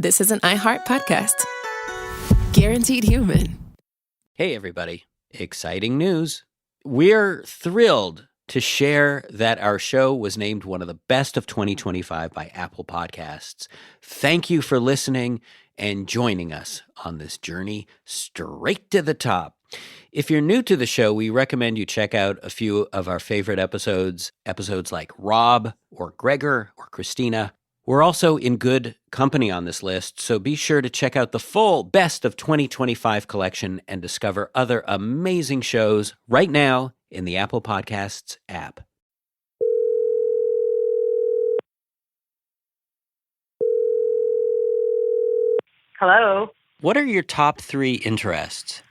This is an iHeart podcast. Guaranteed human. Hey, everybody. Exciting news. We're thrilled to share that our show was named one of the best of 2025 by Apple Podcasts. Thank you for listening and joining us on this journey straight to the top. If you're new to the show, we recommend you check out a few of our favorite episodes like Rob or Gregor or Christina. We're also in good company on this list, so be sure to check out the full Best of 2025 collection and discover other amazing shows right now in the Apple Podcasts app. Hello. What are your top 3 interests?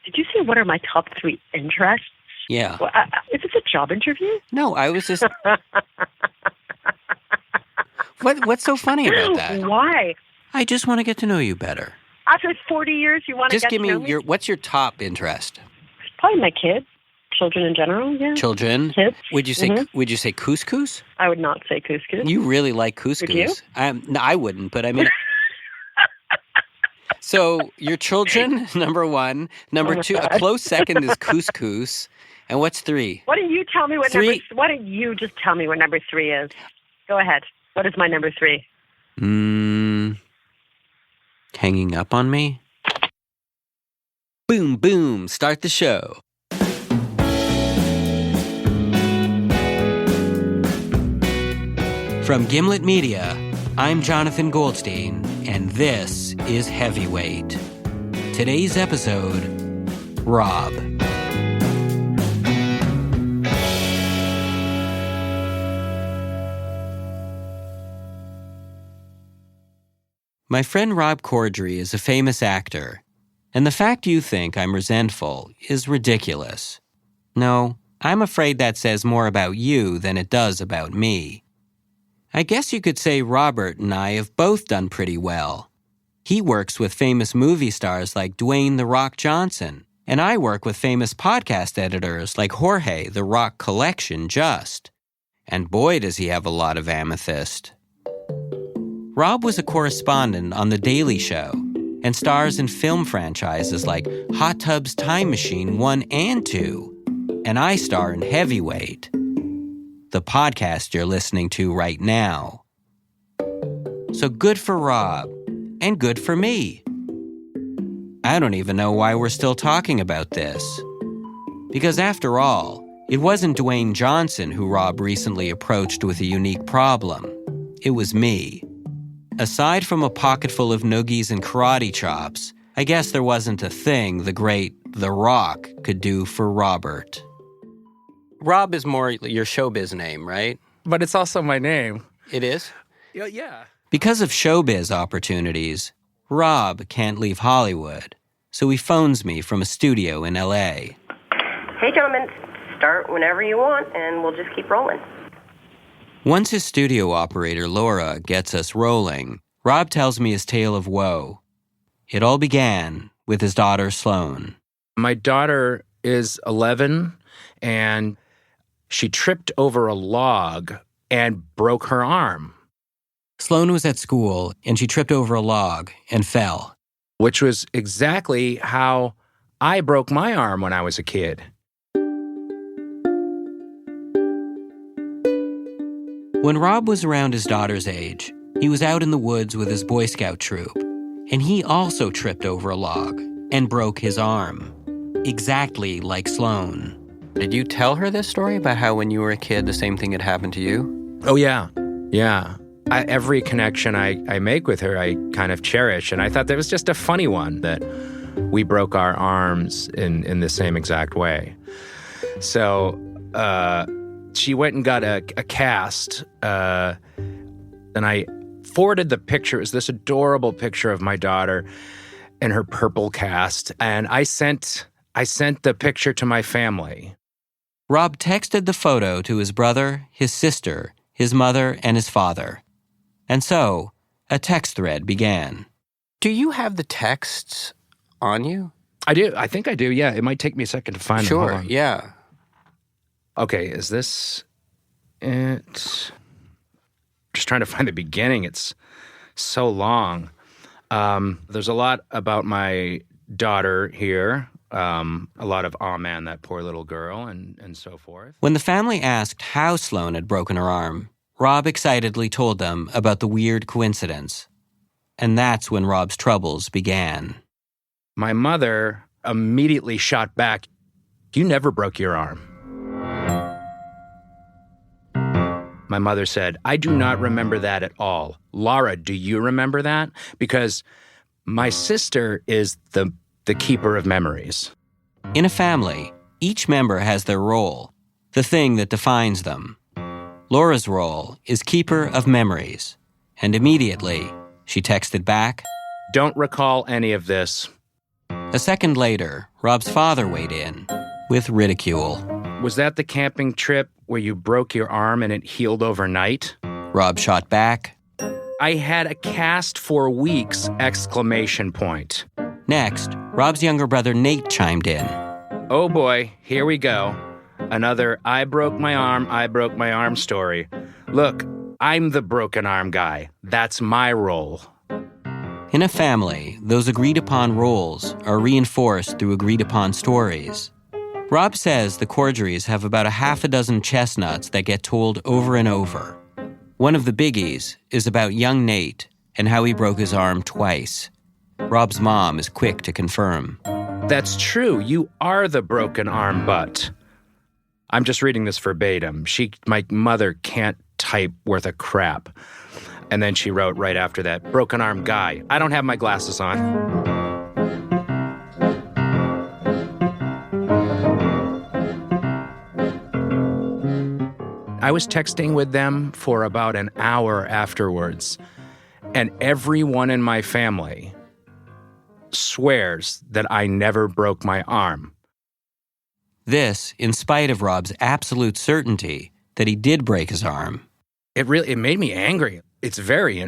Did you say what are my top 3 interests? Yeah. Well, is this a job interview? No, I was just... What's so funny about that? Why? I just want to get to know you better. After 40 years, you want to Just get give to know me what's your top interest? Probably my kids. Children in general, yeah. Children? Kids. Would you say couscous? I would not say couscous. You really like couscous. Would you? No, I wouldn't, but I mean... So, your children, number 1. Number 2, a close second is couscous. And what's 3? Why don't you tell me what why don't you just tell me what number 3 is? Go ahead. What is my number 3? Hanging up on me? Boom, boom, start the show. From Gimlet Media, I'm Jonathan Goldstein, and this is Heavyweight. Today's episode, Rob. My friend Rob Corddry is a famous actor, and the fact you think I'm resentful is ridiculous. No, I'm afraid that says more about you than it does about me. I guess you could say Robert and I have both done pretty well. He works with famous movie stars like Dwayne "The Rock" Johnson, and I work with famous podcast editors like Jorge "The Rock" Collection Just. And boy, does he have a lot of amethyst. Rob was a correspondent on The Daily Show and stars in film franchises like Hot Tub's Time Machine 1 and 2, and I star in Heavyweight, the podcast you're listening to right now. So good for Rob, and good for me. I don't even know why we're still talking about this. Because after all, it wasn't Dwayne Johnson who Rob recently approached with a unique problem. It was me. Aside from a pocket full of noogies and karate chops, I guess there wasn't a thing the great The Rock could do for Robert. Rob is more your showbiz name, right? But it's also my name. It is? Yeah. Because of showbiz opportunities, Rob can't leave Hollywood, so he phones me from a studio in L.A. Hey, gentlemen, start whenever you want, and we'll just keep rolling. Once his studio operator, Laura, gets us rolling, Rob tells me his tale of woe. It all began with his daughter, Sloane. My daughter is 11, and she tripped over a log and broke her arm. Sloane was at school, and she tripped over a log and fell. Which was exactly how I broke my arm when I was a kid. When Rob was around his daughter's age, he was out in the woods with his Boy Scout troop, and he also tripped over a log and broke his arm, exactly like Sloane. Did you tell her this story about how when you were a kid, the same thing had happened to you? Oh, yeah. Every connection I make with her, I kind of cherish, and I thought that was just a funny one, that we broke our arms in the same exact way. So, she went and got a cast, and I forwarded the picture. It was this adorable picture of my daughter in her purple cast, and I sent the picture to my family. Rob texted the photo to his brother, his sister, his mother, and his father. And so, a text thread began. Do you have the texts on you? I do. I think I do, yeah. It might take me a second to find them. Sure, yeah. Okay, is this it? Just trying to find the beginning. It's so long. There's a lot about my daughter here, a lot of, oh man, that poor little girl, and so forth. When the family asked how Sloane had broken her arm, Rob excitedly told them about the weird coincidence. And that's when Rob's troubles began. My mother immediately shot back, "You never broke your arm." My mother said, "I do not remember that at all. Laura, do you remember that?" Because my sister is the keeper of memories. In a family, each member has their role, the thing that defines them. Laura's role is keeper of memories, and immediately she texted back, "Don't recall any of this." A second later, Rob's father weighed in with ridicule. "Was that the camping trip where you broke your arm and it healed overnight?" Rob shot back, "I had a cast for weeks!" Exclamation point. Next, Rob's younger brother Nate chimed in. "Oh boy, here we go. Another I broke my arm story. Look, I'm the broken arm guy. That's my role." In a family, those agreed-upon roles are reinforced through agreed-upon stories. Rob says the Cordrys have about a half a dozen chestnuts that get told over and over. One of the biggies is about young Nate and how he broke his arm twice. Rob's mom is quick to confirm. "That's true. You are the broken arm butt." I'm just reading this verbatim. My mother can't type worth a crap. And then she wrote right after that, "Broken arm guy. I don't have my glasses on." I was texting with them for about an hour afterwards, and everyone in my family swears that I never broke my arm. This, in spite of Rob's absolute certainty that he did break his arm. It made me angry. It's very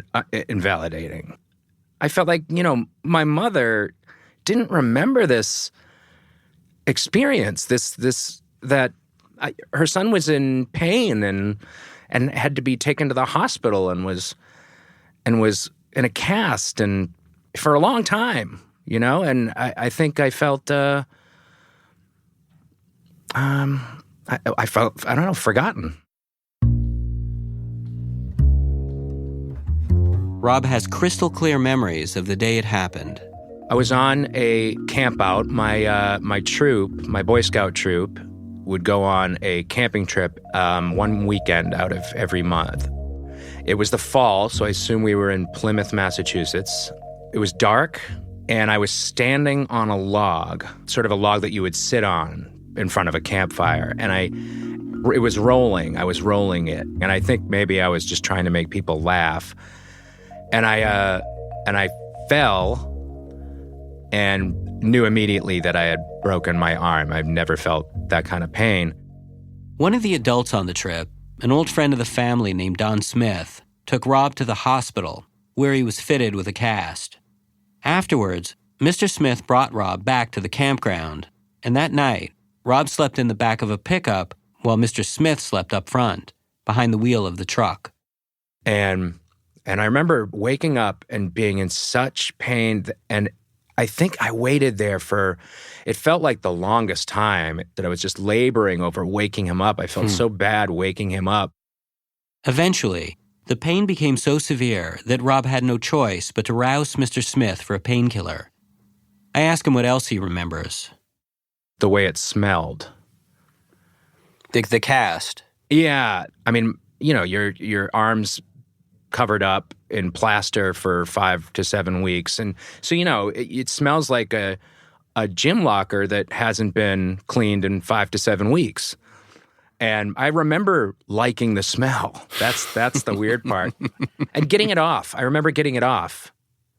invalidating. I felt like, my mother didn't remember this experience, her son was in pain and had to be taken to the hospital and was in a cast and for a long time, and I think I felt I felt, I don't know, forgotten. Rob has crystal clear memories of the day it happened. I was on a camp out. My troop, my Boy Scout troop, would go on a camping trip one weekend out of every month. It was the fall, so I assume we were in Plymouth, Massachusetts. It was dark, and I was standing on a log, sort of a log that you would sit on in front of a campfire, and it was rolling. I was rolling it, and I think maybe I was just trying to make people laugh. And I fell and knew immediately that I had broken my arm. I've never felt that kind of pain. One of the adults on the trip, an old friend of the family named Don Smith, took Rob to the hospital, where he was fitted with a cast. Afterwards, Mr. Smith brought Rob back to the campground, and that night, Rob slept in the back of a pickup while Mr. Smith slept up front, behind the wheel of the truck. And I remember waking up and being in such pain, and I think I waited there it felt like the longest time that I was just laboring over waking him up. I felt so bad waking him up. Eventually, the pain became so severe that Rob had no choice but to rouse Mr. Smith for a painkiller. I asked him what else he remembers. The way it smelled. The cast. Yeah. I mean, your arms covered up in plaster for 5 to 7 weeks. And so, it smells like a gym locker that hasn't been cleaned in 5 to 7 weeks. And I remember liking the smell. That's the weird part. And getting it off. I remember getting it off.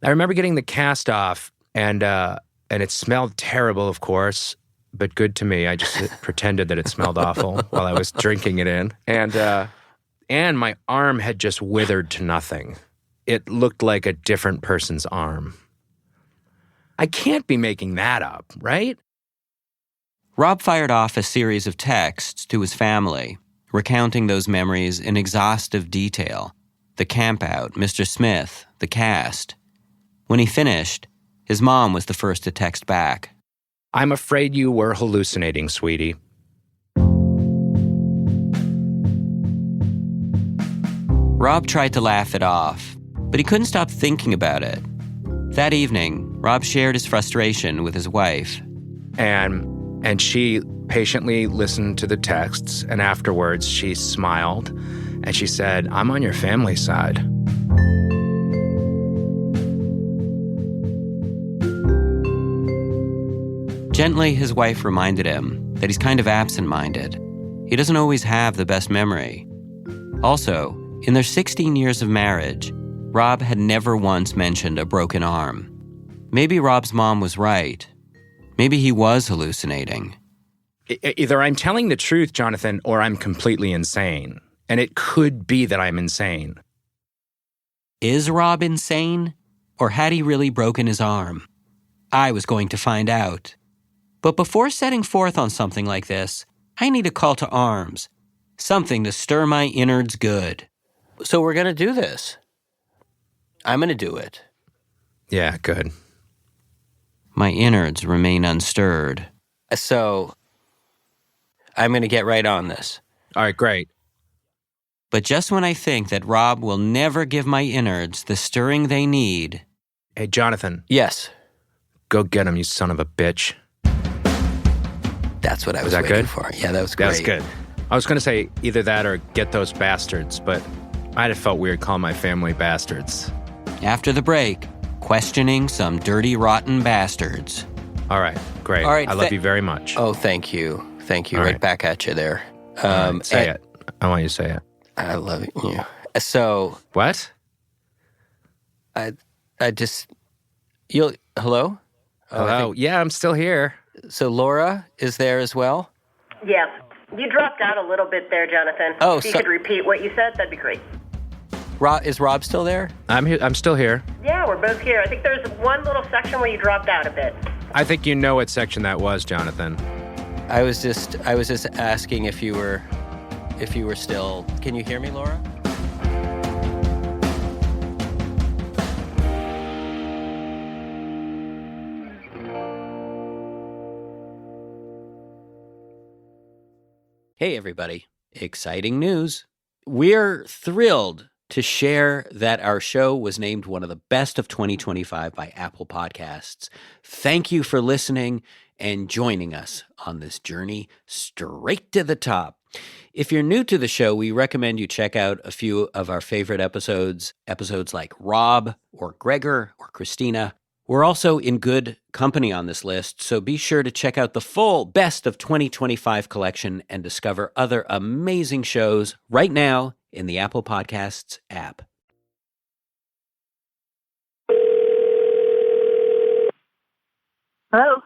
I remember getting the cast off, and it smelled terrible, of course, but good to me. I just pretended that it smelled awful while I was drinking it in. And my arm had just withered to nothing. It looked like a different person's arm. I can't be making that up, right? Rob fired off a series of texts to his family, recounting those memories in exhaustive detail. The campout, Mr. Smith, the cast. When he finished, his mom was the first to text back. I'm afraid you were hallucinating, sweetie. Rob tried to laugh it off, but he couldn't stop thinking about it. That evening, Rob shared his frustration with his wife. And she patiently listened to the texts, and afterwards she smiled, and she said, I'm on your family side. Gently, his wife reminded him that he's kind of absent-minded. He doesn't always have the best memory. Also, in their 16 years of marriage, Rob had never once mentioned a broken arm. Maybe Rob's mom was right. Maybe he was hallucinating. Either I'm telling the truth, Jonathan, or I'm completely insane. And it could be that I'm insane. Is Rob insane? Or had he really broken his arm? I was going to find out. But before setting forth on something like this, I need a call to arms. Something to stir my innards good. So we're going to do this. I'm going to do it. Yeah, good. My innards remain unstirred. So, I'm going to get right on this. All right, great. But just when I think that Rob will never give my innards the stirring they need... Hey, Jonathan. Yes. Go get him, you son of a bitch. That's what I was waiting for. Yeah, that was great. That was good. I was going to say either that or get those bastards, but I'd have felt weird calling my family bastards. After the break, questioning some dirty, rotten bastards. All right, great. All right, I love you very much. Oh, thank you. Thank you. All Right right. back at you there. Right, say it. I want you to say it. I love you. So... What? I just... Hello? Hello? Yeah, I'm still here. So Laura is there as well? Yeah. You dropped out a little bit there, Jonathan. Oh, if you could repeat what you said, that'd be great. Is Rob still there? I'm here. I'm still here. Yeah, we're both here. I think there's one little section where you dropped out a bit. I think you know what section that was, Jonathan. I was just asking if you were still... Can you hear me, Laura? Hey, everybody. Exciting news. We're thrilled to share that our show was named one of the best of 2025 by Apple Podcasts. Thank you for listening and joining us on this journey straight to the top. If you're new to the show, we recommend you check out a few of our favorite episodes like Rob or Gregor or Christina. We're also in good company on this list, so be sure to check out the full Best of 2025 collection and discover other amazing shows right now in the Apple Podcasts app. Hello?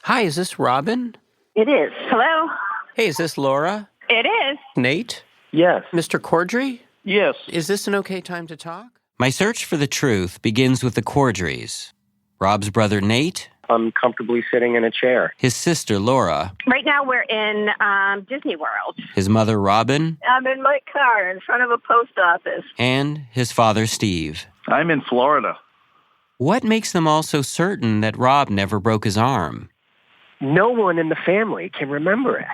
Hi, is this Robin? It is. Hello? Hey, is this Laura? It is. Nate? Yes. Mr. Cordry? Yes. Is this an okay time to talk? My search for the truth begins with the Cordrys. Rob's brother Nate. I'm comfortably sitting in a chair. His sister Laura. Right now we're in Disney World. His mother Robin. I'm in my car in front of a post office. And his father Steve. I'm in Florida. What makes them all so certain that Rob never broke his arm? No one in the family can remember it.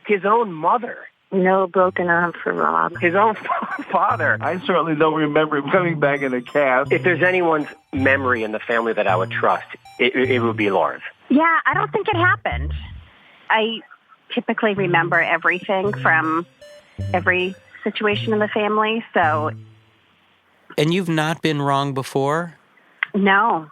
His own mother. No broken arm for Rob. His own father. I certainly don't remember him coming back in a cast. If there's anyone's memory in the family that I would trust, it would be Laura's. Yeah, I don't think it happened. I typically remember everything from every situation in the family, so... And you've not been wrong before? No.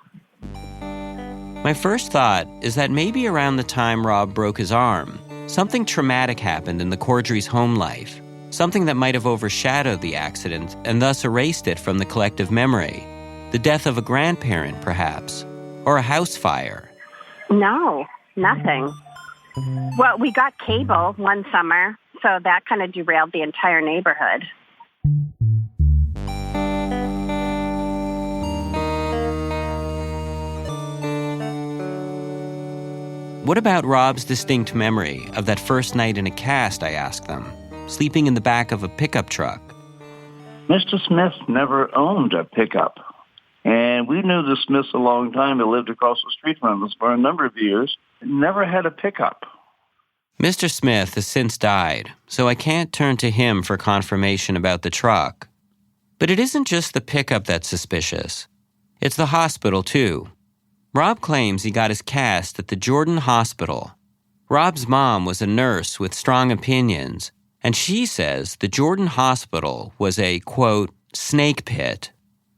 My first thought is that maybe around the time Rob broke his arm, something traumatic happened in the Cordrys' home life, something that might have overshadowed the accident and thus erased it from the collective memory. The death of a grandparent, perhaps, or a house fire. No, nothing. Well, we got cable one summer, so that kind of derailed the entire neighborhood. What about Rob's distinct memory of that first night in a cast, I asked them, sleeping in the back of a pickup truck? Mr. Smith never owned a pickup. And we knew the Smiths a long time. They lived across the street from us for a number of years. Never had a pickup. Mr. Smith has since died, so I can't turn to him for confirmation about the truck. But it isn't just the pickup that's suspicious. It's the hospital, too. Rob claims he got his cast at the Jordan Hospital. Rob's mom was a nurse with strong opinions, and she says the Jordan Hospital was a, quote, snake pit.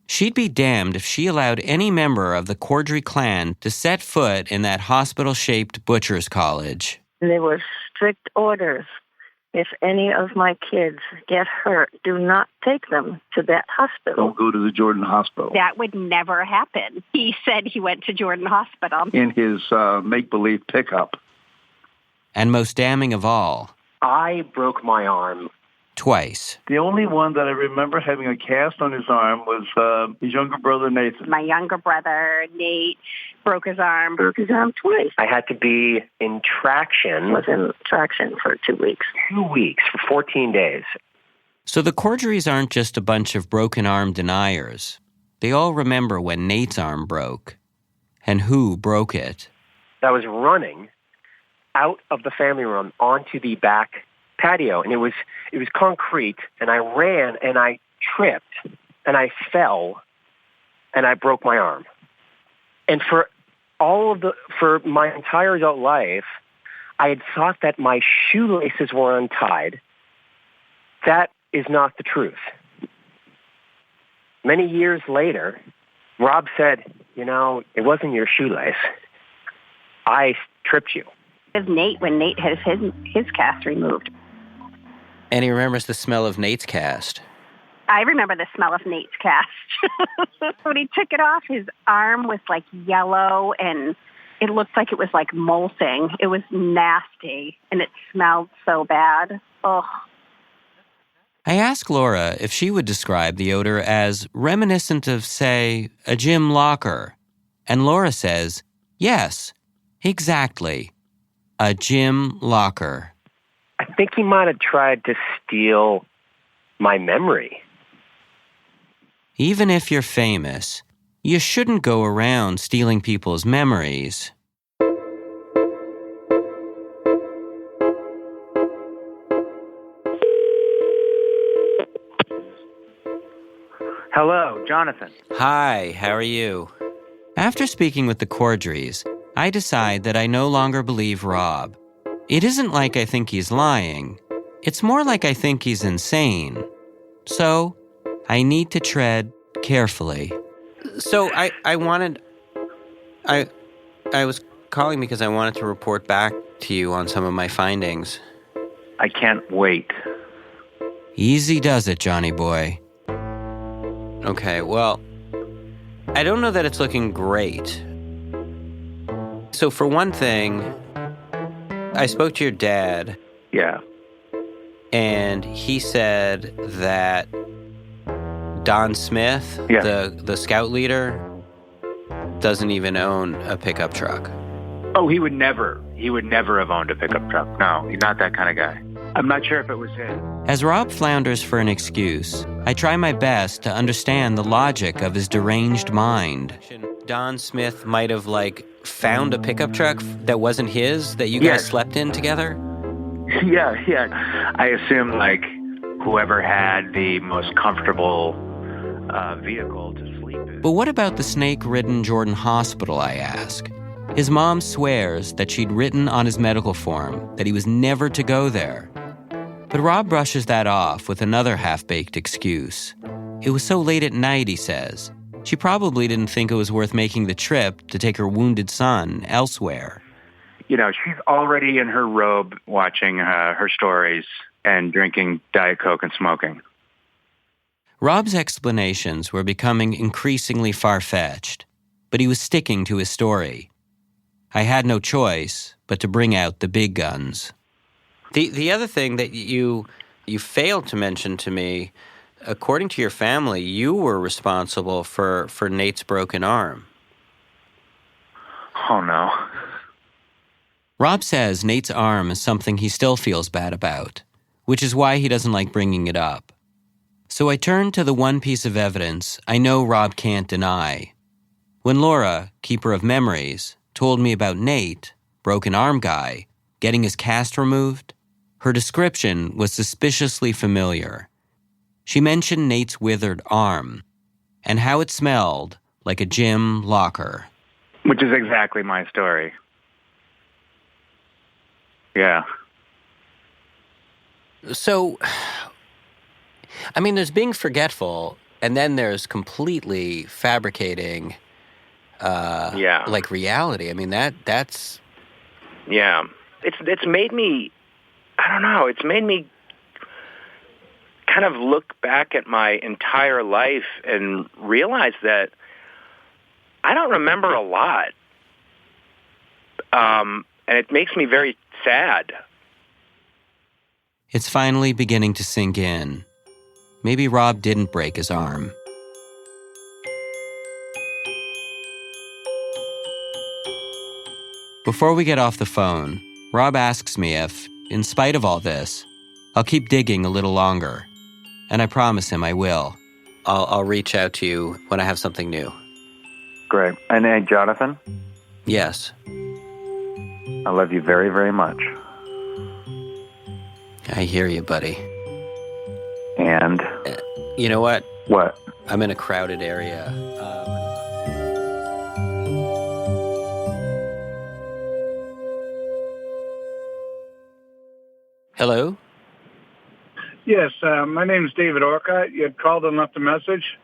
She'd be damned if she allowed any member of the Cordry clan to set foot in that hospital-shaped butcher's college. There were strict orders. If any of my kids get hurt, do not take them to that hospital. Don't go to the Jordan Hospital. That would never happen. He said he went to Jordan Hospital. In his make-believe pickup. And most damning of all, I broke my arm. twice. The only one that I remember having a cast on his arm was his younger brother, Nathan. My younger brother, Nate, broke his arm. Broke his arm twice. I had to be in traction. Was in traction for 2 weeks. 2 weeks, for 14 days. So the Cordrys aren't just a bunch of broken arm deniers. They all remember when Nate's arm broke and who broke it. I was running out of the family room onto the back patio, and it was concrete, and I ran, and I tripped, and I fell, and I broke my arm. And for my entire adult life, I had thought that my shoelaces were untied. That is not the truth. Many years later, Rob said, it wasn't your shoelace. I tripped you. Nate, when Nate had his cast removed. And he remembers the smell of Nate's cast. I remember the smell of Nate's cast. When he took it off, his arm was like yellow and it looked like it was like molting. It was nasty and it smelled so bad. Oh. I asked Laura if she would describe the odor as reminiscent of, say, a gym locker. And Laura says, yes, exactly. A gym locker. I think he might have tried to steal my memory. Even if you're famous, you shouldn't go around stealing people's memories. Hello, Jonathan. Hi, how are you? After speaking with the Cordrys, I decide that I no longer believe Rob. It isn't like I think he's lying. It's more like I think he's insane. So, I need to tread carefully. So, I was calling because I wanted to report back to you on some of my findings. I can't wait. Easy does it, Johnny boy. Okay, well, I don't know that it's looking great. So for one thing, I spoke to your dad. Yeah. And he said that Don Smith, the scout leader, doesn't even own a pickup truck. Oh, he would never have owned a pickup truck. No, he's not that kind of guy. I'm not sure if it was him. As Rob flounders for an excuse, I try my best to understand the logic of his deranged mind. Don Smith might have, found a pickup truck that wasn't his, that you guys slept in together? Yeah. I assume, whoever had the most comfortable vehicle to sleep in. But what about the snake-ridden Jordan Hospital, I ask? His mom swears that she'd written on his medical form that he was never to go there. But Rob brushes that off with another half-baked excuse. It was so late at night, he says. She probably didn't think it was worth making the trip to take her wounded son elsewhere. She's already in her robe watching her stories and drinking Diet Coke and smoking. Rob's explanations were becoming increasingly far-fetched, but he was sticking to his story. I had no choice but to bring out the big guns. The other thing that you failed to mention to me, according to your family, you were responsible for Nate's broken arm. Oh, no. Rob says Nate's arm is something he still feels bad about, which is why he doesn't like bringing it up. So I turned to the one piece of evidence I know Rob can't deny. When Laura, keeper of memories, told me about Nate, broken arm guy, getting his cast removed, her description was suspiciously familiar. She mentioned Nate's withered arm and how it smelled like a gym locker. Which is exactly my story. Yeah. So, I mean, there's being forgetful, and then there's completely fabricating, like reality. I mean, that's... Yeah. It's made me, I don't know, it's made me kind of look back at my entire life and realize that I don't remember a lot. And it makes me very sad. It's finally beginning to sink in. Maybe Rob didn't break his arm. Before we get off the phone, Rob asks me if, in spite of all this, I'll keep digging a little longer. And I promise him I will. I'll reach out to you when I have something new. Great. And hey, Jonathan? Yes. I love you very, very much. I hear you, buddy. And? You know what? What? I'm in a crowded area. Hello? Yes, my name is David Orcott. You had called and left a message.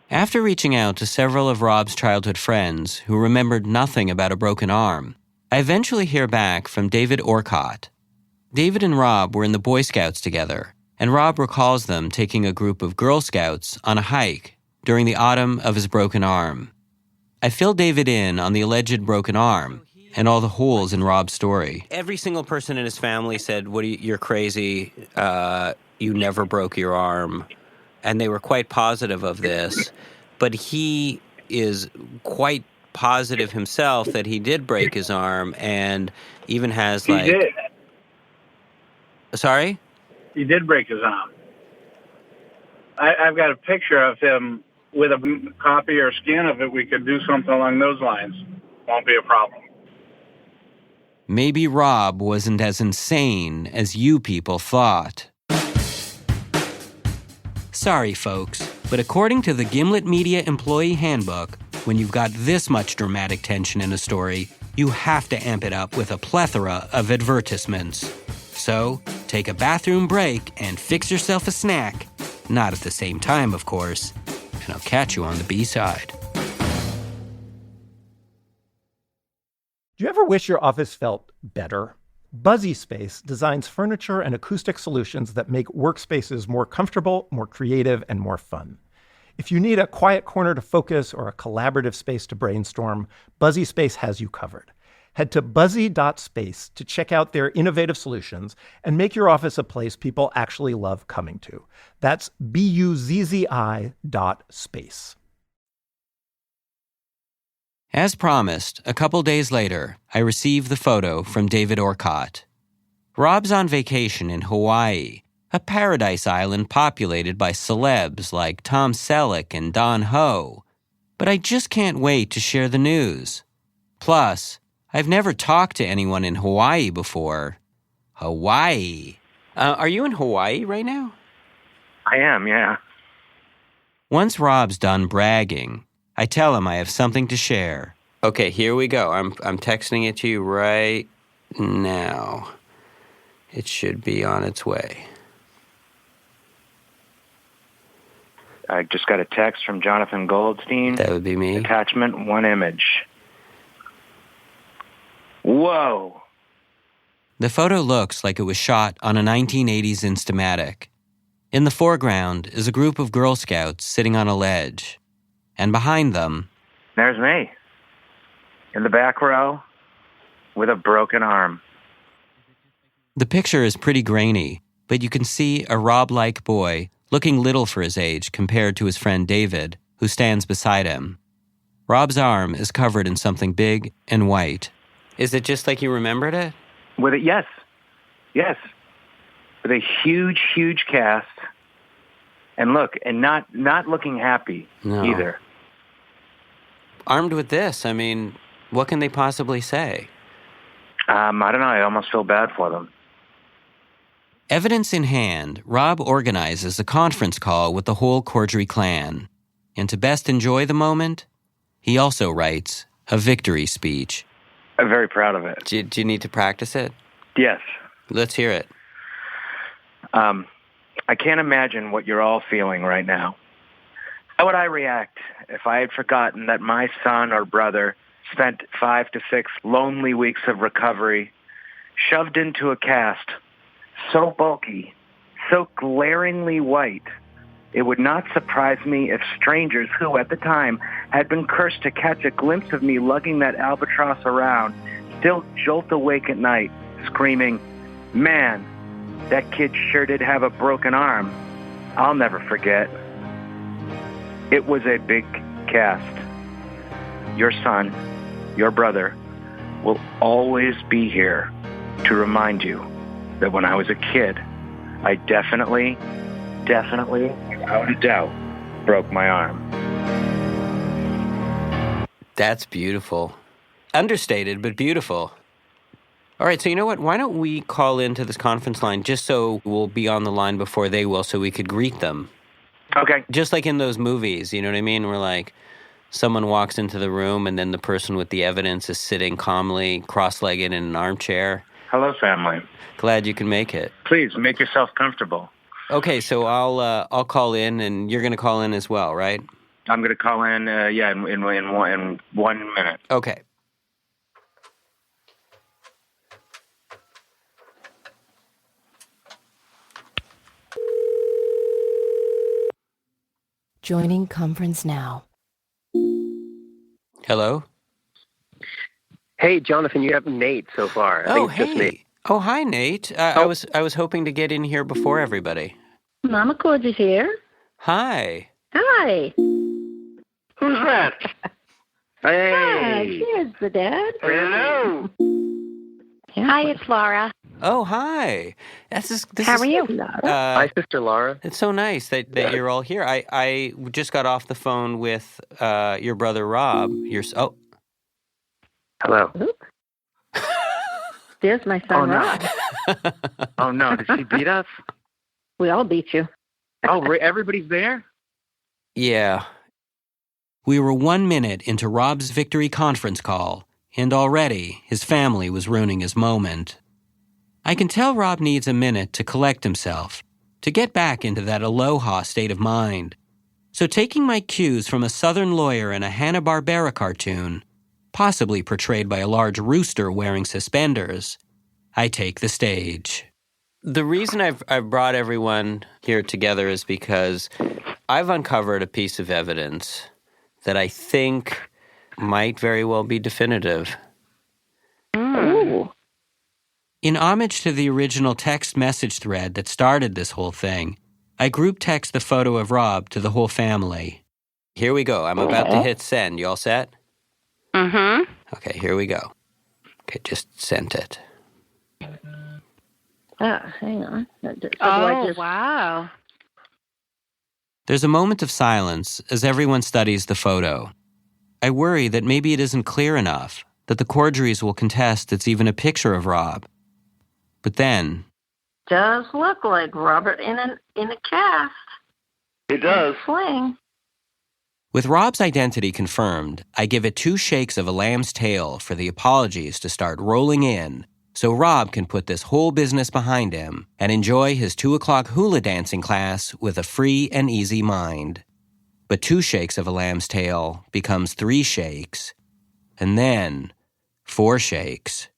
After reaching out to several of Rob's childhood friends who remembered nothing about a broken arm, I eventually hear back from David Orcott. David and Rob were in the Boy Scouts together, and Rob recalls them taking a group of Girl Scouts on a hike during the autumn of his broken arm. I filled David in on the alleged broken arm and all the holes in Rob's story. Every single person in his family said, you're crazy, you never broke your arm. And they were quite positive of this. But he is quite positive himself that he did break his arm and even has like... He did. Sorry? He did break his arm. I've got a picture of him with a copy or scan of it. We could do something along those lines. Won't be a problem. Maybe Rob wasn't as insane as you people thought. Sorry, folks, but according to the Gimlet Media Employee Handbook, when you've got this much dramatic tension in a story, you have to amp it up with a plethora of advertisements. So, take a bathroom break and fix yourself a snack. Not at the same time, of course. And I'll catch you on the B-side. Do you ever wish your office felt better? Buzzy Space designs furniture and acoustic solutions that make workspaces more comfortable, more creative, and more fun. If you need a quiet corner to focus or a collaborative space to brainstorm, Buzzy Space has you covered. Head to buzzy.space to check out their innovative solutions and make your office a place people actually love coming to. That's BUZZI.space. As promised, a couple days later, I received the photo from David Orcott. Rob's on vacation in Hawaii, a paradise island populated by celebs like Tom Selleck and Don Ho. But I just can't wait to share the news. Plus, I've never talked to anyone in Hawaii before. Hawaii? Are you in Hawaii right now? I am, yeah. Once Rob's done bragging, I tell him I have something to share. Okay, here we go. I'm texting it to you right now. It should be on its way. I just got a text from Jonathan Goldstein. That would be me. Attachment, 1 image. Whoa. The photo looks like it was shot on a 1980s Instamatic. In the foreground is a group of Girl Scouts sitting on a ledge. And behind them... There's me. In the back row, with a broken arm. The picture is pretty grainy, but you can see a Rob-like boy looking little for his age compared to his friend David, who stands beside him. Rob's arm is covered in something big and white. Is it just like you remembered it? With it, yes. Yes. With a huge, huge cast And look, and not looking happy either. Armed with this, I mean, what can they possibly say? I don't know. I almost feel bad for them. Evidence in hand, Rob organizes a conference call with the whole Cordry clan. And to best enjoy the moment, he also writes a victory speech. I'm very proud of it. Do you need to practice it? Yes. Let's hear it. I can't imagine what you're all feeling right now. How would I react if I had forgotten that my son or brother spent 5 to 6 lonely weeks of recovery shoved into a cast so bulky, so glaringly white, it would not surprise me if strangers who, at the time, had been cursed to catch a glimpse of me lugging that albatross around still jolt awake at night, screaming, "Man, that kid sure did have a broken arm. I'll never forget." It was a big cast. Your son, your brother, will always be here to remind you that when I was a kid, I definitely, without a doubt, broke my arm. That's beautiful. Understated, but beautiful. All right, so you know what? Why don't we call into this conference line just so we'll be on the line before they will so we could greet them? Okay. Just like in those movies, you know what I mean? Where like someone walks into the room and then the person with the evidence is sitting calmly, cross-legged in an armchair. Hello, family. Glad you can make it. Please, make yourself comfortable. Okay, so I'll call in and you're going to call in as well, right? I'm going to call in, in 1 minute. Okay. Joining conference now. Hello? Hey, Jonathan, you have Nate so far. I think it's just Nate. Oh, hi, Nate. I was hoping to get in here before everybody. Mama Cordry's here. Hi. Hi. Who's that? Hey. Hi, here's the dad. Hello. Hi, it's Laura. Oh, hi. How are you, Laura? Hi, Sister Laura. It's so nice that you're all here. I just got off the phone with your brother Rob. Hello. There's my son, Rob. Oh, no. Did she beat us? We all beat you. Oh, everybody's there? Yeah. We were 1 minute into Rob's victory conference call, and already his family was ruining his moment. I can tell Rob needs a minute to collect himself, to get back into that aloha state of mind. So taking my cues from a Southern lawyer in a Hanna-Barbera cartoon, possibly portrayed by a large rooster wearing suspenders, I take the stage. The reason I've brought everyone here together is because I've uncovered a piece of evidence that I think might very well be definitive. Ooh. In homage to the original text message thread that started this whole thing, I group text the photo of Rob to the whole family. Here we go. I'm about to hit send. You all set? Mm-hmm. Okay, here we go. Okay, just sent it. Hang on. Wow. There's a moment of silence as everyone studies the photo. I worry that maybe it isn't clear enough, that the Cordrys will contest it's even a picture of Rob. But then... Does look like Robert in a cast. It does. Sling. With Rob's identity confirmed, I give it 2 shakes of a lamb's tail for the apologies to start rolling in, so Rob can put this whole business behind him and enjoy his 2:00 hula dancing class with a free and easy mind. But 2 shakes of a lamb's tail becomes 3 shakes, and then 4 shakes.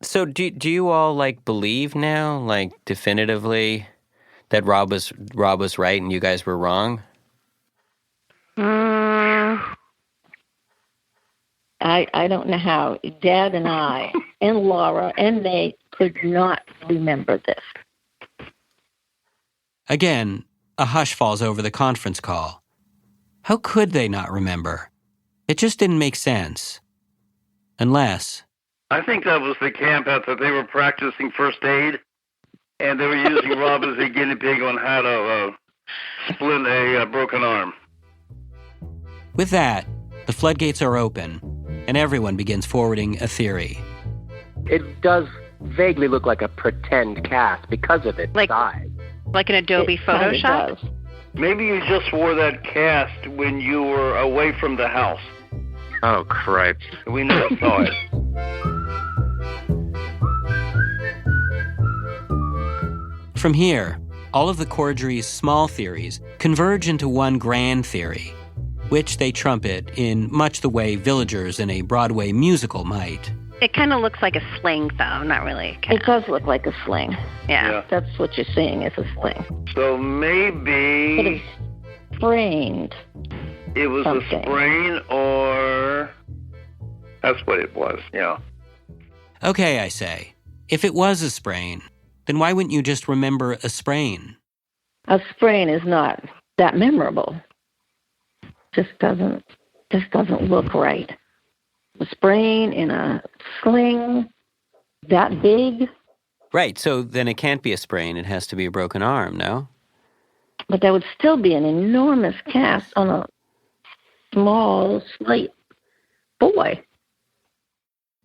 So do you all believe now, definitively, that Rob was right and you guys were wrong? I don't know how Dad and I and Laura and Nate could not remember this. Again, a hush falls over the conference call. How could they not remember? It just didn't make sense. Unless... I think that was the camp out that they were practicing first aid. And they were using Rob as a guinea pig on how to splint a broken arm. With that, the floodgates are open, and everyone begins forwarding a theory. It does vaguely look like a pretend cast because of its size. Like an Adobe Photoshop? Maybe you just wore that cast when you were away from the house. Oh, cripes. We never saw it. From here, all of the Corddry's small theories converge into one grand theory, which they trumpet in much the way villagers in a Broadway musical might. It kind of looks like a sling, though, not really. It does look like a sling. Yeah. That's what you're seeing is a sling. So maybe... Could have sprained. It was something. A sprain or... That's what it was, yeah. Okay, I say. If it was a sprain, then why wouldn't you just remember a sprain? A sprain is not that memorable. Just doesn't look right. A sprain in a sling that big. Right, so then it can't be a sprain. It has to be a broken arm, no? But that would still be an enormous cast on a small, slight boy.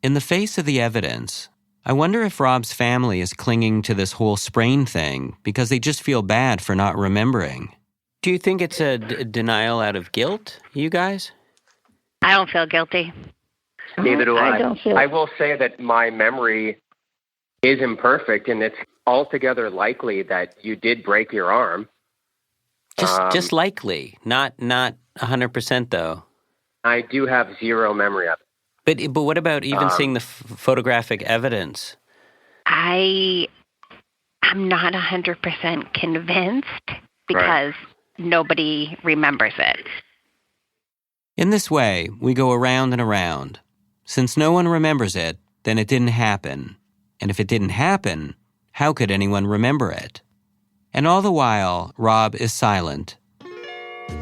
In the face of the evidence, I wonder if Rob's family is clinging to this whole sprain thing because they just feel bad for not remembering. Do you think it's a denial out of guilt, you guys? I don't feel guilty. Neither do I. Don't feel... I will say that my memory is imperfect, and it's altogether likely that you did break your arm. Just likely, not 100% though. I do have zero memory of it. But what about even seeing the photographic evidence? I'm not 100% convinced because nobody remembers it. In this way, we go around and around. Since no one remembers it, then it didn't happen. And if it didn't happen, how could anyone remember it? And all the while, Rob is silent.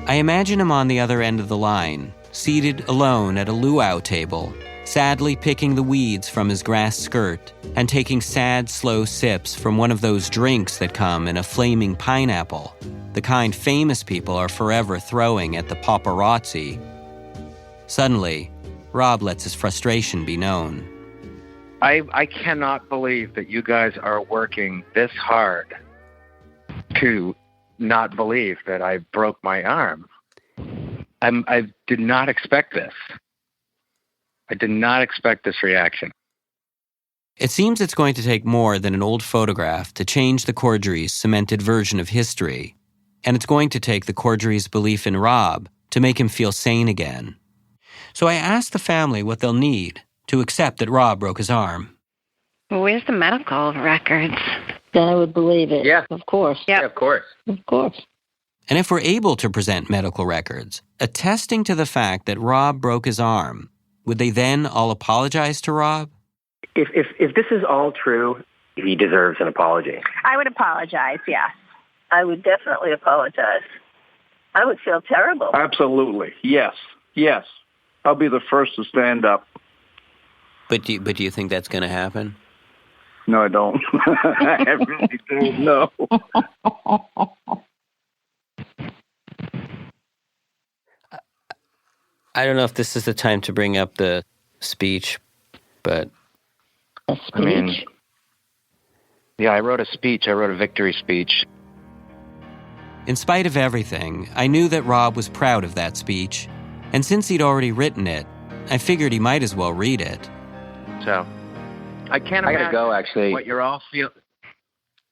I imagine him on the other end of the line, seated alone at a luau table, sadly picking the weeds from his grass skirt and taking sad, slow sips from one of those drinks that come in a flaming pineapple, the kind famous people are forever throwing at the paparazzi. Suddenly, Rob lets his frustration be known. I cannot believe that you guys are working this hard to not believe that I broke my arm. I did not expect this. I did not expect this reaction. It seems it's going to take more than an old photograph to change the Corddry's cemented version of history, and it's going to take the Corddry's belief in Rob to make him feel sane again. So I asked the family what they'll need to accept that Rob broke his arm. Where's the medical records? Then I would believe it. Yeah. Of course. Yep. Yeah, of course. Of course. And if we're able to present medical records attesting to the fact that Rob broke his arm, would they then all apologize to Rob? If this is all true, he deserves an apology. I would apologize, yes. I would definitely apologize. I would feel terrible. Absolutely. Yes. Yes. I'll be the first to stand up. But do you think that's going to happen? No, I don't. I really don't know. I don't know if this is the time to bring up the speech, but... A speech? I mean, yeah, I wrote a speech. I wrote a victory speech. In spite of everything, I knew that Rob was proud of that speech. And since he'd already written it, I figured he might as well read it. So, I can't imagine gotta go, actually. What you're all feeling.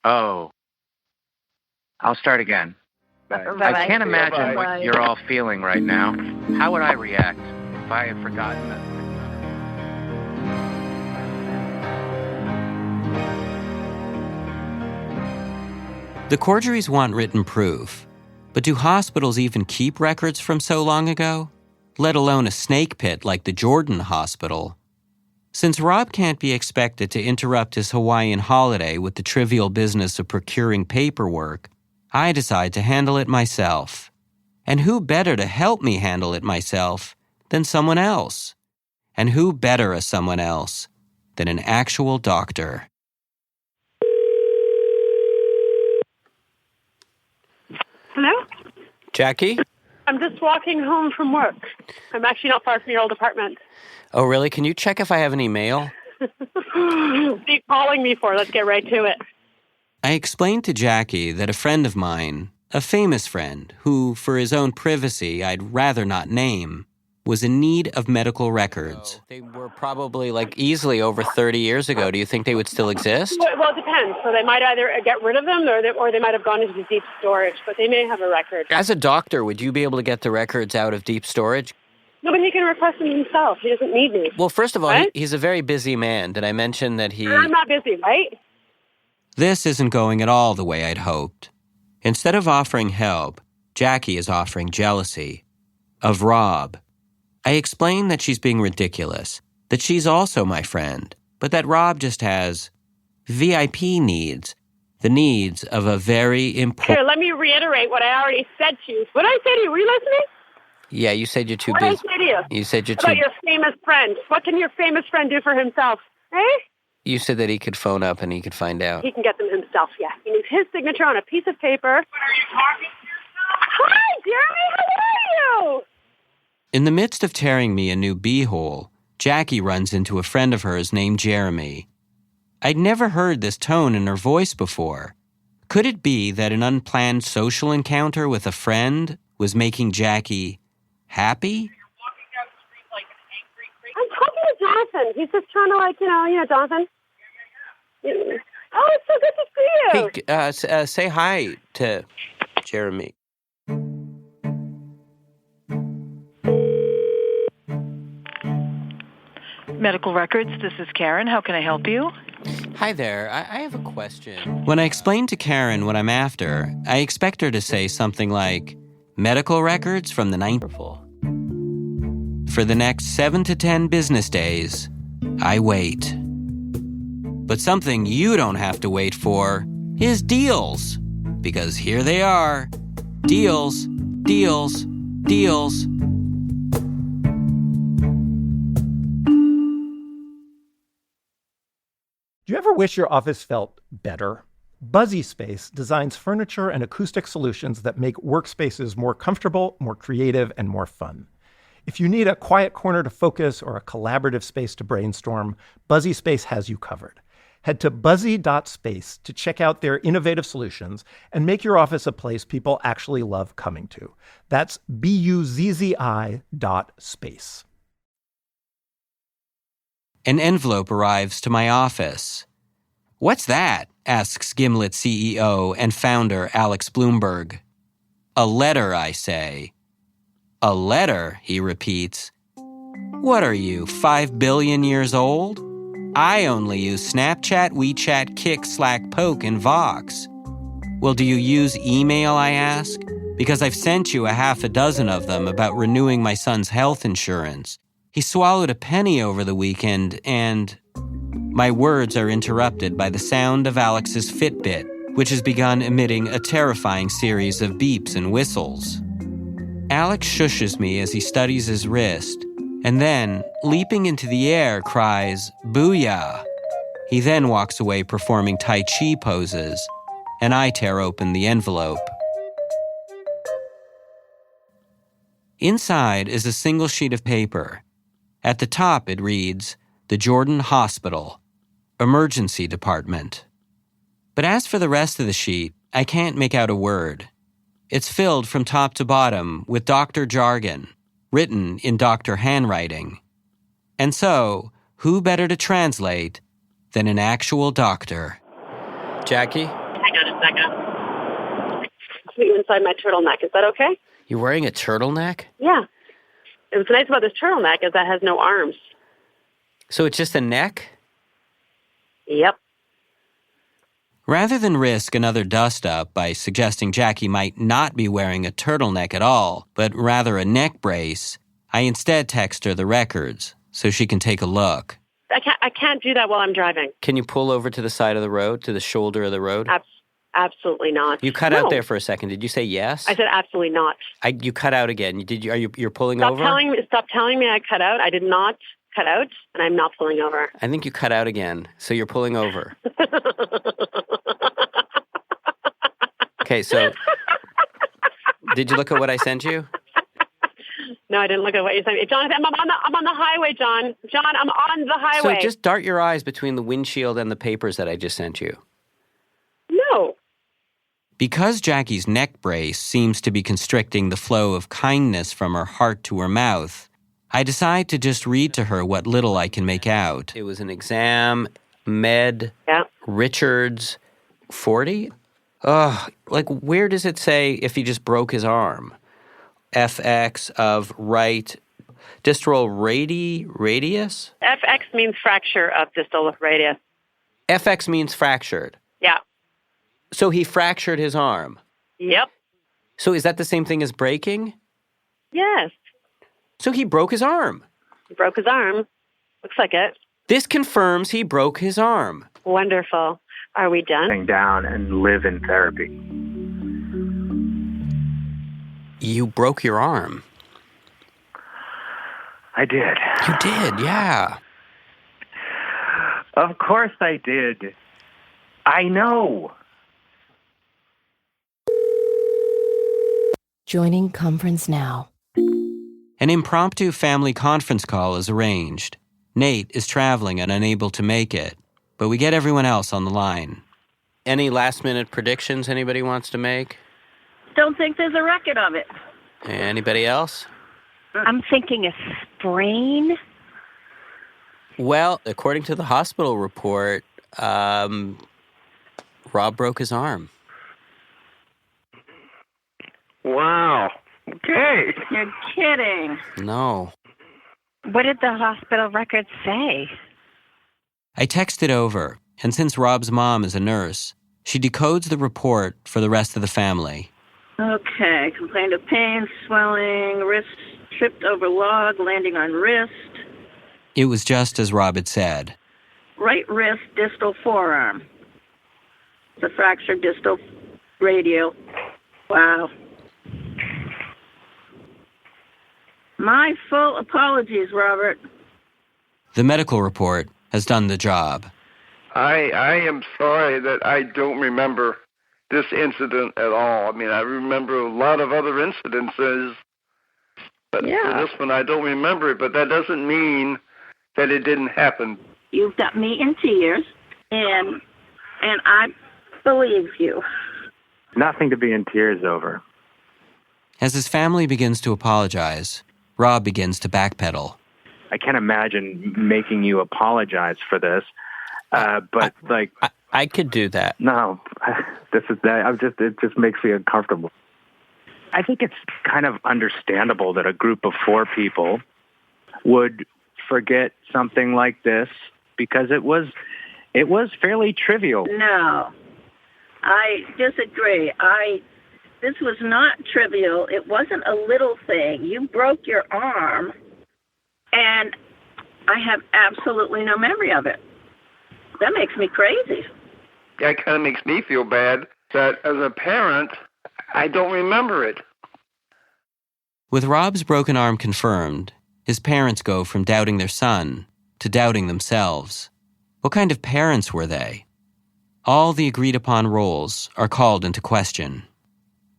Oh. I'll start again. I can't imagine what you're all feeling right now. How would I react if I had forgotten that? The Corddrys want written proof. But do hospitals even keep records from so long ago? Let alone a snake pit like the Jordan Hospital. Since Rob can't be expected to interrupt his Hawaiian holiday with the trivial business of procuring paperwork, I decide to handle it myself. And who better to help me handle it myself than someone else? And who better as someone else than an actual doctor? Hello? Jackie? I'm just walking home from work. I'm actually not far from your old apartment. Oh, really? Can you check if I have any mail? What are you calling me for? Let's get right to it. I explained to Jackie that a friend of mine, a famous friend, who, for his own privacy, I'd rather not name, was in need of medical records. Oh, they were probably, easily over 30 years ago. Do you think they would still exist? Well, it depends. So they might either get rid of them or they might have gone into deep storage, but they may have a record. As a doctor, would you be able to get the records out of deep storage? No, but he can request them himself. He doesn't need me. Well, first of all, right? he's a very busy man. Did I mention that he... I'm not busy, right? This isn't going at all the way I'd hoped. Instead of offering help, Jackie is offering jealousy. Of Rob. I explain that she's being ridiculous, that she's also my friend, but that Rob just has VIP needs, the needs of a very important... Here, let me reiterate what I already said to you. What did I say to you? Were you listening? Yeah, you said you're too busy. busy. What did I say to you? You said you're about your famous friend. What can your famous friend do for himself? Eh? You said that he could phone up and he could find out. He can get them himself, yeah. He needs his signature on a piece of paper. What are you talking to? Hi, Jeremy, how are you? In the midst of tearing me a new beehole, Jackie runs into a friend of hers named Jeremy. I'd never heard this tone in her voice before. Could it be that an unplanned social encounter with a friend was making Jackie happy? I'm talking to Jonathan. He's just trying to, Jonathan. Oh, it's so good to see you. Hey, say hi to Jeremy. Medical records, this is Karen. How can I help you? Hi there. I have a question. When I explain to Karen what I'm after, I expect her to say something like, medical records from the 90s. For the next 7 to 10 business days, I wait. But something you don't have to wait for is deals. Because here they are. Deals, deals, deals. Do you ever wish your office felt better? Buzzy Space designs furniture and acoustic solutions that make workspaces more comfortable, more creative, and more fun. If you need a quiet corner to focus or a collaborative space to brainstorm, Buzzy Space has you covered. Head to buzzy.space to check out their innovative solutions and make your office a place people actually love coming to. That's BUZZI.space. An envelope arrives to my office. What's that? Asks Gimlet CEO and founder Alex Bloomberg. A letter, I say. A letter, he repeats. What are you, 5 billion years old? I only use Snapchat, WeChat, Kik, Slack, Poke, and Vox. Well, do you use email, I ask? Because I've sent you a half a dozen of them about renewing my son's health insurance. He swallowed a penny over the weekend, and... My words are interrupted by the sound of Alex's Fitbit, which has begun emitting a terrifying series of beeps and whistles. Alex shushes me as he studies his wrist, and then, leaping into the air, cries, "Booyah!" He then walks away performing Tai Chi poses, and I tear open the envelope. Inside is a single sheet of paper. At the top it reads, The Jordan Hospital, Emergency Department. But as for the rest of the sheet, I can't make out a word. It's filled from top to bottom with doctor jargon, written in doctor handwriting. And so, who better to translate than an actual doctor? Jackie? Hang on a second. Put you inside my turtleneck. Is that okay? You're wearing a turtleneck? Yeah. What's nice about this turtleneck is that it has no arms. So it's just a neck? Yep. Rather than risk another dust-up by suggesting Jackie might not be wearing a turtleneck at all, but rather a neck brace, I instead text her the records so she can take a look. I can't do that while I'm driving. Can you pull over to the side of the road, to the shoulder of the road? Absolutely not. You cut out there for a second. Did you say yes? I said absolutely not. You cut out again. You're pulling over? Stop telling me I cut out. I did not cut out, and I'm not pulling over. I think you cut out again, so you're pulling over. Okay, so Did you look at what I sent you? No, I didn't look at what you sent me. Jonathan, I'm on the highway, John. John, I'm on the highway. So just dart your eyes between the windshield and the papers that I just sent you. No. Because Jackie's neck brace seems to be constricting the flow of kindness from her heart to her mouth, I decide to just read to her what little I can make out. It was an exam, Richards, 40? Where does it say if he just broke his arm? FX of right distal radius? FX means fracture of distal radius. FX means fractured. Yeah. So he fractured his arm? Yep. So is that the same thing as breaking? Yes. So he broke his arm? He broke his arm. Looks like it. This confirms he broke his arm. Wonderful. Are we done? Down and live in therapy. You broke your arm. I did. You did, yeah. Of course I did. I know. Joining conference now. An impromptu family conference call is arranged. Nate is traveling and unable to make it, but we get everyone else on the line. Any last-minute predictions anybody wants to make? Don't think there's a record of it. Anybody else? I'm thinking a sprain. Well, according to the hospital report, Rob broke his arm. Wow. Okay. You're kidding. No. What did the hospital records say? I text it over, and since Rob's mom is a nurse, she decodes the report for the rest of the family. Okay. Complained of pain, swelling, wrist tripped over log, landing on wrist. It was just as Rob had said. Right wrist, distal forearm. The fractured distal radial. Wow. My full apologies, Robert. The medical report has done the job. I am sorry that I don't remember this incident at all. I mean, I remember a lot of other incidences, but for this one I don't remember it. But that doesn't mean that it didn't happen. You've got me in tears, and I believe you. Nothing to be in tears over. As his family begins to apologize, Rob begins to backpedal. I can't imagine making you apologize for this, but I could do that. No, this is that. It just makes me uncomfortable. I think it's kind of understandable that a group of 4 people would forget something like this because it was fairly trivial. No, I disagree. This was not trivial. It wasn't a little thing. You broke your arm, and I have absolutely no memory of it. That makes me crazy. That kind of makes me feel bad that as a parent, I don't remember it. With Rob's broken arm confirmed, his parents go from doubting their son to doubting themselves. What kind of parents were they? All the agreed-upon roles are called into question.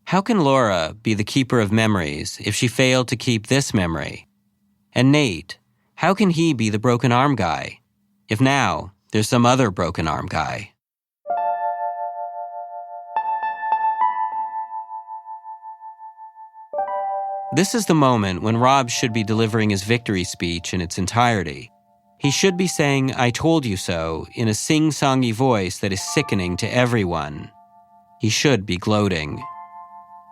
How can Laura be the keeper of memories if she failed to keep this memory? And Nate, how can he be the broken arm guy if now there's some other broken arm guy? This is the moment when Rob should be delivering his victory speech in its entirety. He should be saying, "I told you so," in a sing-songy voice that is sickening to everyone. He should be gloating.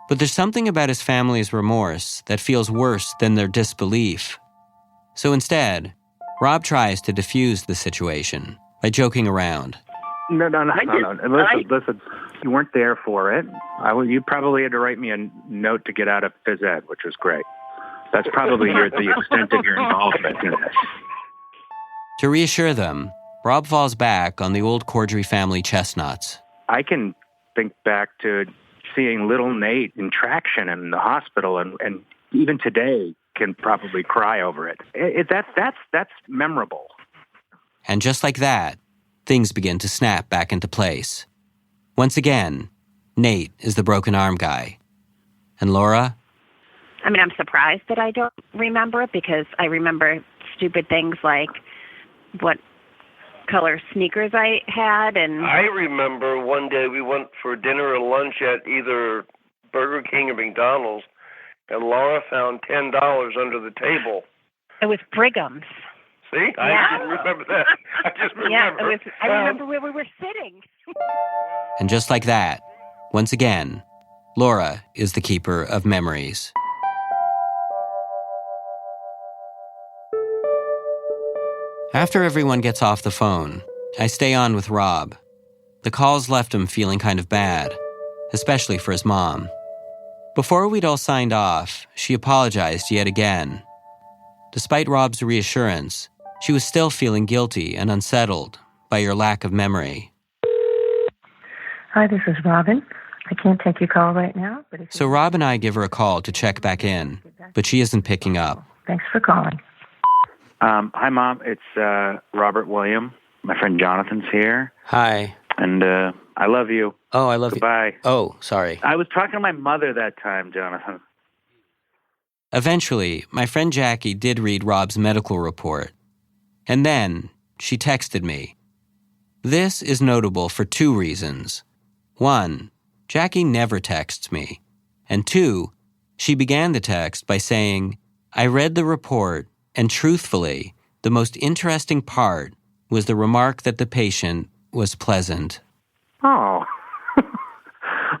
But there's something about his family's remorse that feels worse than their disbelief. So instead, Rob tries to diffuse the situation by joking around. No. Listen, you weren't there for it. You probably had to write me a note to get out of phys ed, which was great. That's probably the extent of your involvement in this. To reassure them, Rob falls back on the old Cordry family chestnuts. I can think back to seeing little Nate in traction in the hospital, and even today can probably cry over it. That's memorable. And just like that, things begin to snap back into place. Once again, Nate is the broken arm guy. And Laura? I mean, I'm surprised that I don't remember it because I remember stupid things like what color sneakers I had. And I remember one day we went for dinner or lunch at either Burger King or McDonald's, and Laura found $10 under the table. It was Brigham's. See? I didn't remember that. I just remember. Yeah, I remember where we were sitting. And just like that, once again, Laura is the keeper of memories. After everyone gets off the phone, I stay on with Rob. The calls left him feeling kind of bad, especially for his mom. Before we'd all signed off, she apologized yet again. Despite Rob's reassurance, she was still feeling guilty and unsettled by your lack of memory. Hi, this is Robin. I can't take your call right now. So Rob and I give her a call to check back in, but she isn't picking up. Thanks for calling. Hi, Mom. It's Robert William. My friend Jonathan's here. Hi. And I love you. Oh, I love Goodbye. you. Oh, sorry. I was talking to my mother that time, Jonathan. Eventually, my friend Jackie did read Rob's medical report. And then she texted me. This is notable for two reasons. One, Jackie never texts me. And two, she began the text by saying, I read the report, and truthfully, the most interesting part was the remark that the patient was pleasant. Oh,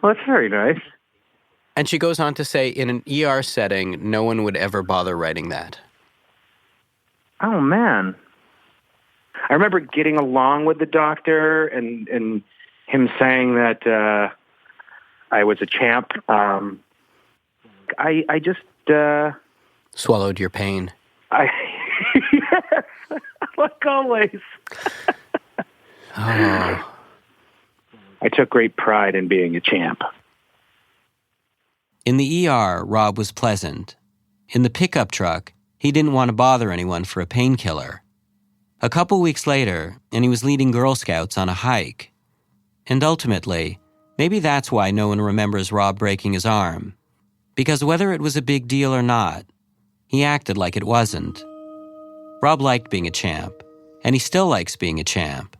well, that's very nice. And she goes on to say, in an ER setting, no one would ever bother writing that. Oh, man. I remember getting along with the doctor and him saying that I was a champ. I just... Swallowed your pain. Yes, like always. Oh. I took great pride in being a champ. In the ER, Rob was pleasant. In the pickup truck, he didn't want to bother anyone for a painkiller. A couple weeks later, and he was leading Girl Scouts on a hike. And ultimately, maybe that's why no one remembers Rob breaking his arm. Because whether it was a big deal or not, he acted like it wasn't. Rob liked being a champ, and he still likes being a champ.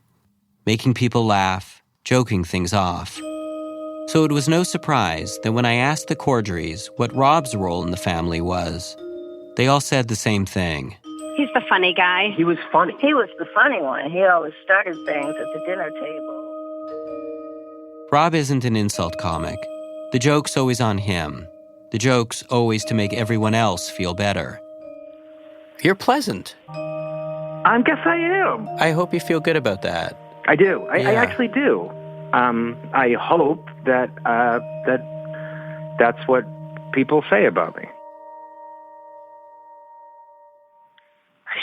Making people laugh, joking things off. So it was no surprise that when I asked the Cordrys what Rob's role in the family was, they all said the same thing. He's the funny guy. He was funny. He was the funny one. He always started things at the dinner table. Rob isn't an insult comic. The joke's always on him. The joke's always to make everyone else feel better. You're pleasant. I guess I am. I hope you feel good about that. I do. I actually do. I hope that that's what people say about me.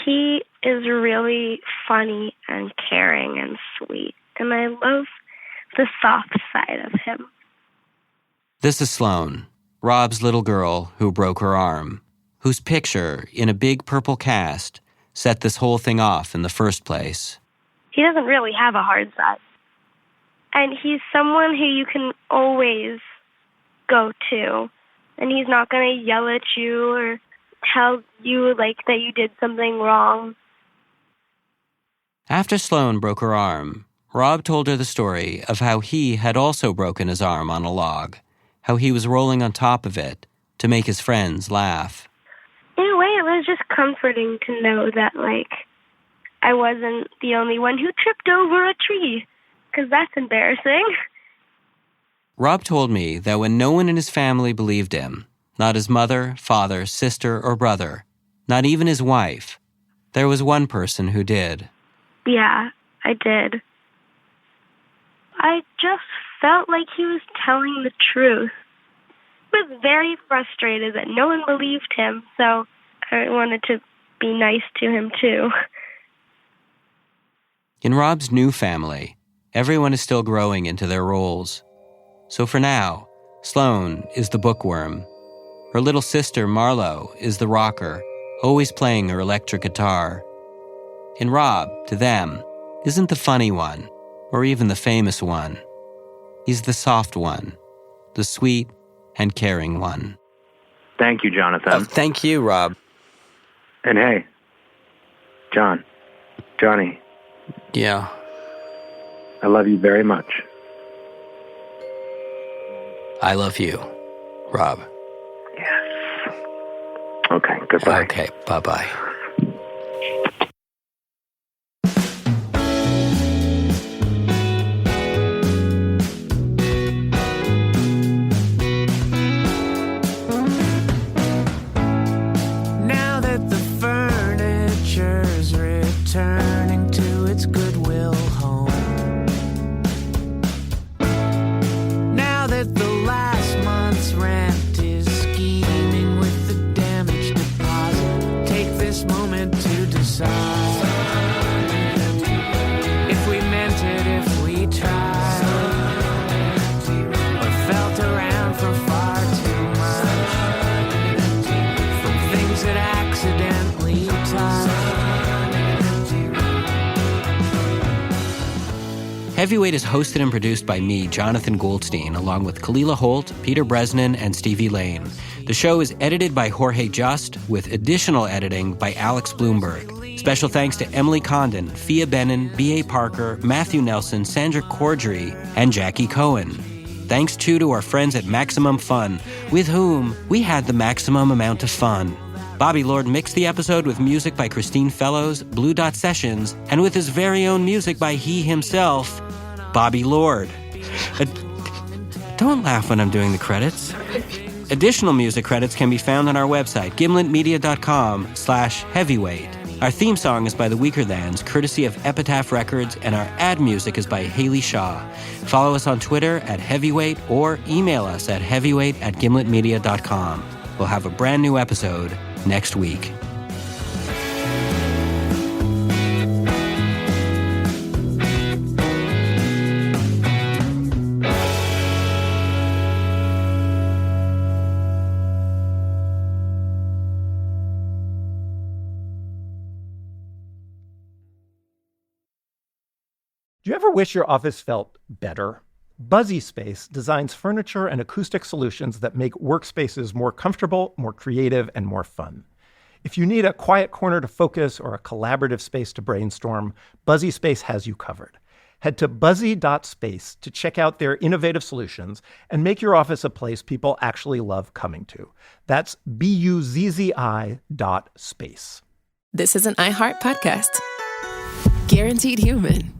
He is really funny and caring and sweet, and I love the soft side of him. This is Sloane, Rob's little girl who broke her arm, whose picture in a big purple cast set this whole thing off in the first place. He doesn't really have a hard side. And he's someone who you can always go to. And he's not going to yell at you or tell you like that you did something wrong. After Sloane broke her arm, Rob told her the story of how he had also broken his arm on a log, how he was rolling on top of it to make his friends laugh. In a way, it was just comforting to know that, like, I wasn't the only one who tripped over a tree, because that's embarrassing. Rob told me that when no one in his family believed him, not his mother, father, sister, or brother, not even his wife, there was one person who did. Yeah, I did. I just felt like he was telling the truth. I was very frustrated that no one believed him, so I wanted to be nice to him too. In Rob's new family, everyone is still growing into their roles. So for now, Sloane is the bookworm. Her little sister, Marlo, is the rocker, always playing her electric guitar. And Rob, to them, isn't the funny one, or even the famous one. He's the soft one, the sweet and caring one. Thank you, Jonathan. Oh, thank you, Rob. And hey, Johnny. Yeah. I love you very much. I love you, Rob. Yes. Okay, goodbye. Okay, bye-bye. Now that the furniture's returning to its goodwill home. Now that the last month's rent is scheming with the damage deposit, take this moment to decide if we meant it, if we tried, or felt around for far too much, from things that accidentally touched. Heavyweight is hosted and produced by me, Jonathan Goldstein, along with Kalila Holt, Peter Bresnan, and Stevie Lane. The show is edited by Jorge Just, with additional editing by Alex Bloomberg. Special thanks to Emily Condon, Fia Benin, B.A. Parker, Matthew Nelson, Sandra Cordry, and Jackie Cohen. Thanks too to our friends at Maximum Fun, with whom we had the maximum amount of fun. Bobby Lord mixed the episode with music by Christine Fellows, Blue Dot Sessions, and with his very own music by he himself, Bobby Lord. Don't laugh when I'm doing the credits. Additional music credits can be found on our website, gimletmedia.com/heavyweight. Our theme song is by the Weakerthans, courtesy of Epitaph Records, and our ad music is by Haley Shaw. Follow us on Twitter @heavyweight or email us at heavyweight@gimletmedia.com. We'll have a brand new episode next week. Do you ever wish your office felt better? Buzzy Space designs furniture and acoustic solutions that make workspaces more comfortable, more creative, and more fun. If you need a quiet corner to focus or a collaborative space to brainstorm, Buzzy Space has you covered. Head to buzzy.space to check out their innovative solutions and make your office a place people actually love coming to. That's BUZZI.space. This is an iHeart podcast. Guaranteed human.